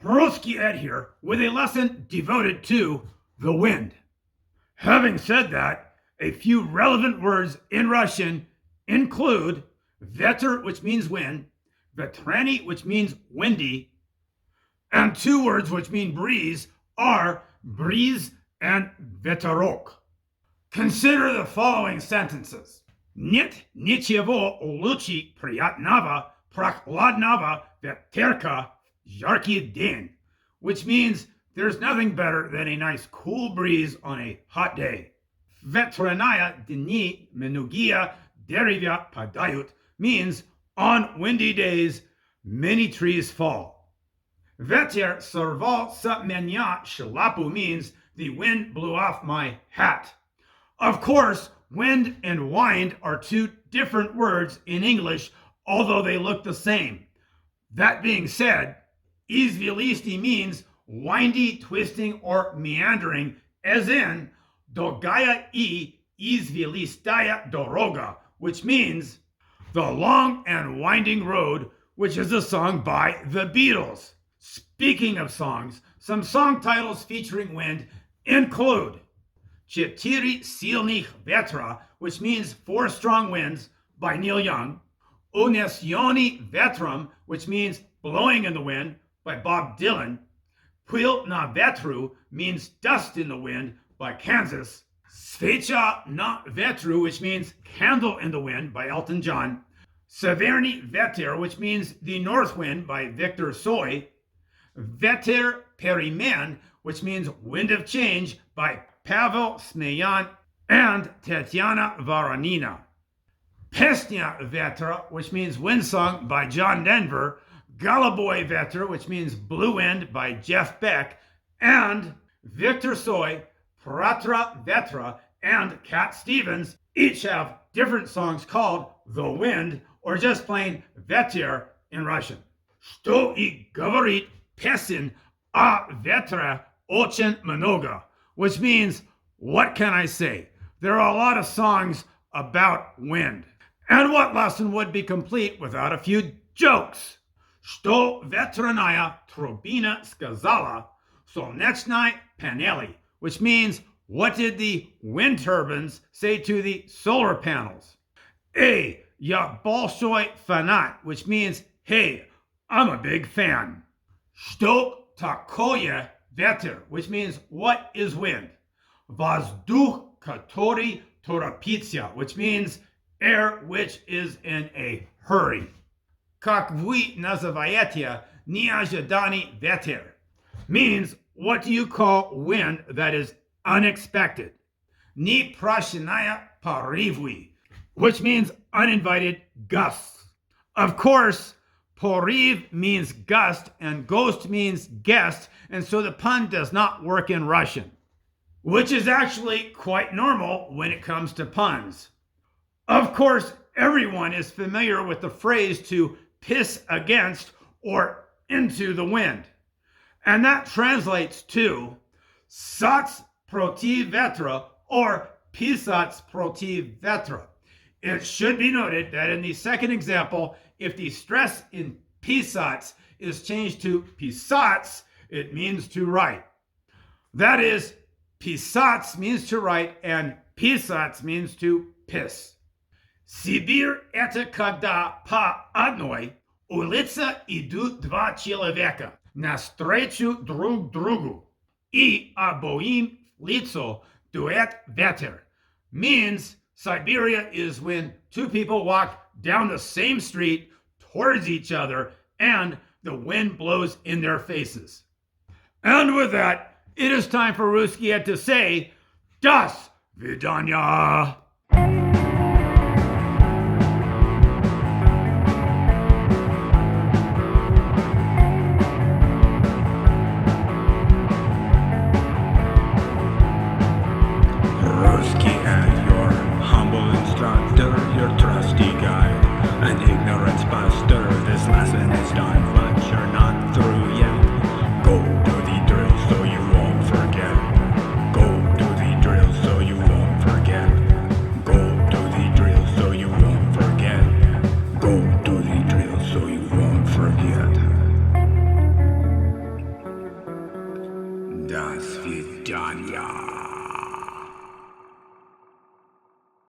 RuskyED here with a lesson devoted to the wind. Having said that, a few relevant words in Russian include ветер, which means wind, ветреный, which means windy, and two words which mean breeze are bриз and ветерок. Consider the following sentences. Нет ничего лучше приятного, прохладного, ветерка, жаркий день, which means there's nothing better than a nice cool breeze on a hot day. Ветреные дни, многие, деревья, падают means on windy days, many trees fall. Ветер, сорвал меня, шляпу means the wind blew off my hat. Of course, wind and wind are two different words in English, although they look the same. That being said, извилистый means windy, twisting, or meandering, as in Dolgaya извилистая doroga, which means the long and winding road, which is a song by the Beatles. Speaking of songs, some song titles featuring wind include Четыре, сильных, ветра, which means four strong winds by Neil Young, Унесённый ветром, which means blowing in the wind by Bob Dylan, Pil na ветру means dust in the wind by Kansas, Sveča na ветру, which means candle in the wind by Elton John, Severny ветер, which means the north wind by Victor Soy, Ветер перемен, which means wind of change by Pavel Smeyan and Tatiana Varanina. Pesnya Vetra, which means wind song by John Denver, Galaboy Vetra, which means blue wind by Jeff Beck, and Victor Soy, Pratra Vetra, and Cat Stevens each have different songs called The Wind or just plain Ветер in Russian. Что и говорит песен о ветре очень много, which means, what can I say? There are a lot of songs about wind. And what lesson would be complete without a few jokes? Что ветреная турбина сказала солнечной панели, which means, what did the wind turbines say to the solar panels? Эй, я большой фанат, which means, hey, I'm a big fan. Что такое ветер, which means, what is wind? Воздух, который торопится, which means, air which is in a hurry. Как вы называете неожиданный ветер? Means, what do you call wind that is unexpected? Непрошенные порывы, which means uninvited gusts. Of course, porыв means gust and ghost means guest, and so the pun does not work in Russian, which is actually quite normal when it comes to puns. Of course, everyone is familiar with the phrase to piss against or into the wind, and that translates to sats protiv vetra or pisats protiv vetra. It should be noted that in the second example, if the stress in pisats is changed to pisats, it means to write. That is, pisats means to write and pisats means to piss. Сибирь — это когда по одной улице идут два человека навстречу друг другу, и обоим в лицо дует ветер. Means Siberia is when two people walk down the same street towards each other and the wind blows in their faces. And with that, it is time for RuskyED to say, Das Vidanya. RuskyED, your humble instructor, your trusty guide, an ignorance buster. This lesson is done, but you're not through yet. Go do the drill so you won't forget. Go do the drill so you won't forget. До свидания.